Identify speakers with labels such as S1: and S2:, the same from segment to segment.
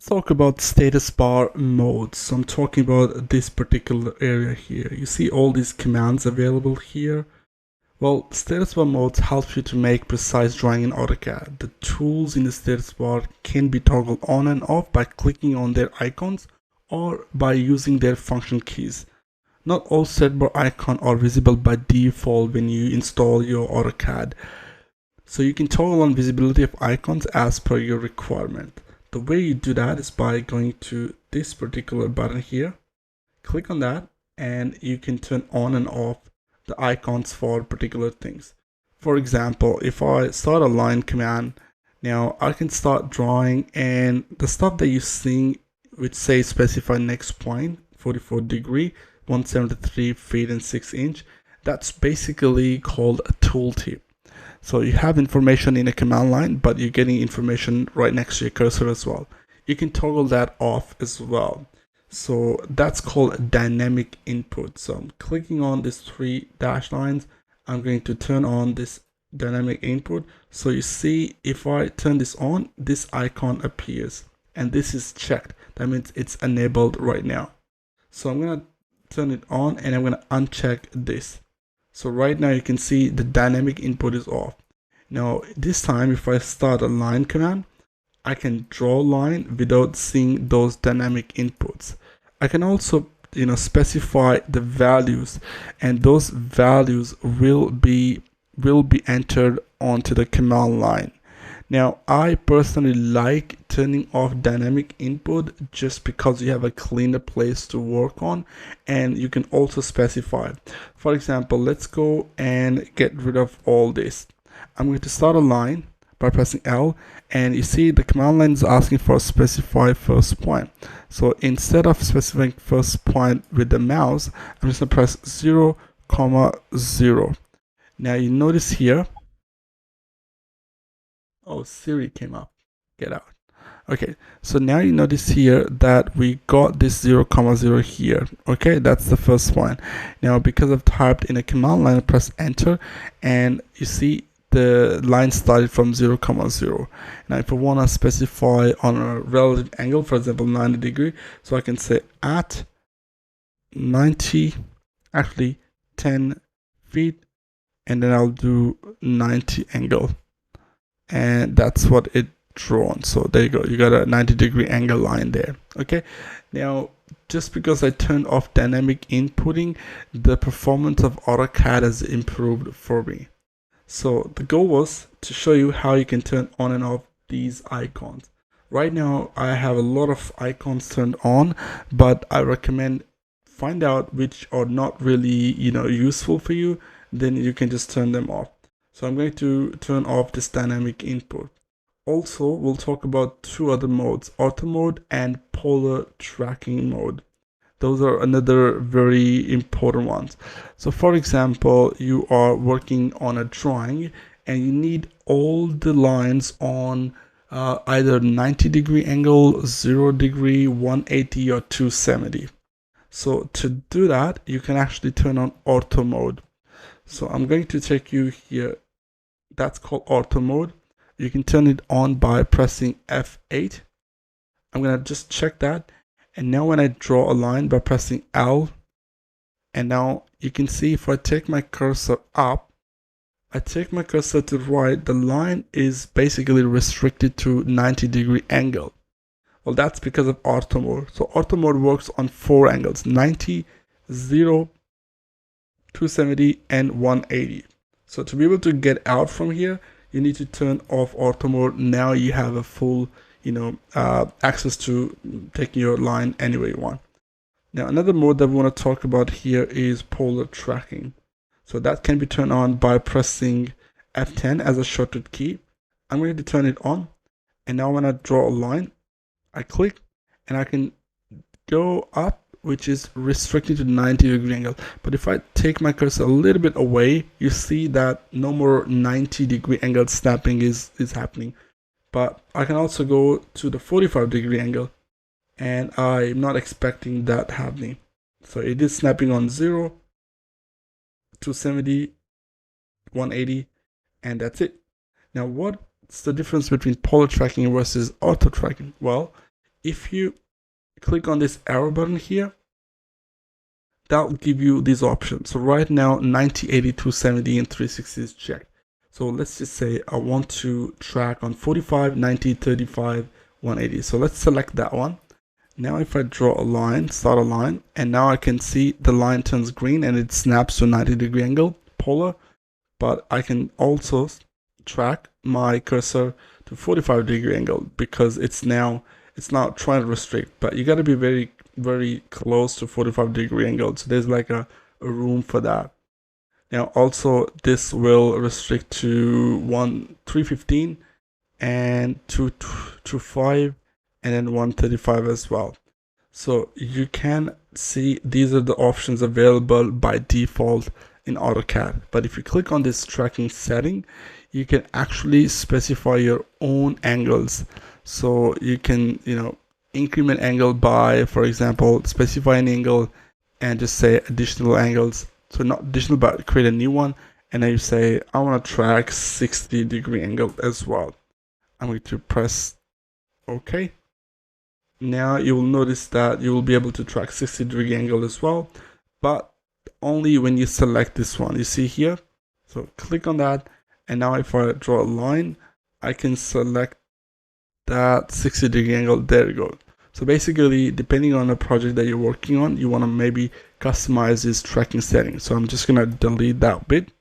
S1: Talk about status bar modes. So I'm talking about this particular area here. You see all these commands available here. Well, status bar modes help you to make precise drawing in AutoCAD. The tools in the status bar can be toggled on and off by clicking on their icons or by using their function keys. Not all status bar icons are visible by default when you install your AutoCAD. So you can toggle on visibility of icons as per your requirement. The way you do that is by going to this particular button here, click on that, and you can turn on and off the icons for particular things. For example, if I start a line command, now I can start drawing, and the stuff that you're seeing which say specify next point 44 degree 173 feet and 6 inch, that's basically called a tooltip. So you have information in a command line, but you're getting information right next to your cursor as well. You can toggle that off as well. So that's called dynamic input. So I'm clicking on these three dash lines. I'm going to turn on this dynamic input. So you see, if I turn this on, this icon appears and this is checked. That means it's enabled right now. So I'm going to turn it on and I'm going to uncheck this. So right now you can see the dynamic input is off. Now this time if I start a line command, I can draw a line without seeing those dynamic inputs. I can also specify the values, and those values will be entered onto the command line. Now I personally like turning off dynamic input just because you have a cleaner place to work on, and you can also specify. For example, let's go and get rid of all this. I'm going to start a line by pressing L, and you see the command line is asking for a specify first point. So instead of specifying first point with the mouse, I'm just going to press 0, 0. Now you notice here, oh, Siri came up. Get out. Okay, so now you notice here that we got this 0, 0 here. Okay, that's the first one. Now because I've typed in a command line, I press enter, and you see the line started from 0, 0. Now if I want to specify on a relative angle, for example 90 degree, so I can say at 90, actually 10 feet, and then I'll do 90 angle, and that's what it drawn. So there you go, you got a 90 degree angle line there. Okay, now just because I turned off dynamic inputting, the performance of AutoCAD has improved for me. So the goal was to show you how you can turn on and off these icons. Right now I have a lot of icons turned on, but I recommend find out which are not really useful for you, then you can just turn them off. So I'm going to turn off this dynamic input. Also, we'll talk about two other modes, Ortho mode and polar tracking mode. Those are another very important ones. So for example, you are working on a drawing and you need all the lines on either 90 degree angle, 0 degree, 180 or 270. So to do that, you can actually turn on Ortho mode. So I'm going to take you here. That's called Ortho mode. You can turn it on by pressing F8. I'm going to just check that. And now when I draw a line by pressing L, and now you can see if I take my cursor up, I take my cursor to the right, the line is basically restricted to 90 degree angle. Well, that's because of Ortho mode. So Ortho mode works on 4 angles, 90, 0, 270 and 180. So to be able to get out from here, you need to turn off Ortho mode. Now you have a full access to taking your line anywhere you want. Now another mode that we want to talk about here is polar tracking. So that can be turned on by pressing F10 as a shortcut key. I'm going to turn it on, and now when I draw a line, I click and I can go up, which is restricted to 90 degree angle. But if I take my cursor a little bit away, you see that no more 90 degree angle snapping is happening. But I can also go to the 45 degree angle, and I'm not expecting that happening. So it is snapping on 0, 270, 180, and that's it. Now what's the difference between polar tracking versus ortho tracking? Well, if you click on this arrow button here, that'll give you these options. So right now 90, 80, 270 and 360 is checked. So let's just say I want to track on 45, 90, 35, 180. So let's select that one. Now if I draw a line, start a line, and now I can see the line turns green and it snaps to 90-degree angle, polar. But I can also track my cursor to 45-degree angle because it's not trying to restrict, but you got to be very, very close to 45-degree angle. So there's like a room for that. Now also this will restrict to 315 and 225 and then 135 as well. So you can see these are the options available by default in AutoCAD. But if you click on this tracking setting, you can actually specify your own angles. So you can, increment angle by, for example, specify an angle and just say additional angles. So not additional, but create a new one. And then you say, I want to track 60-degree angle as well. I'm going to press OK. Now you will notice that you will be able to track 60-degree angle as well, but only when you select this one. You see here? So click on that. And now if I draw a line, I can select that 60-degree angle. There you go. So basically, depending on the project that you're working on, you want to maybe customize this tracking setting. So I'm just going to delete that bit.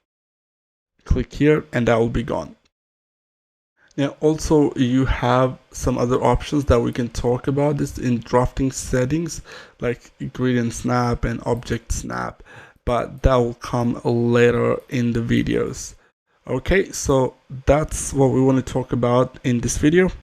S1: Click here and that will be gone. Now also you have some other options that we can talk about this in drafting settings, like gradient snap and object snap, but that will come later in the videos. Okay, so that's what we want to talk about in this video.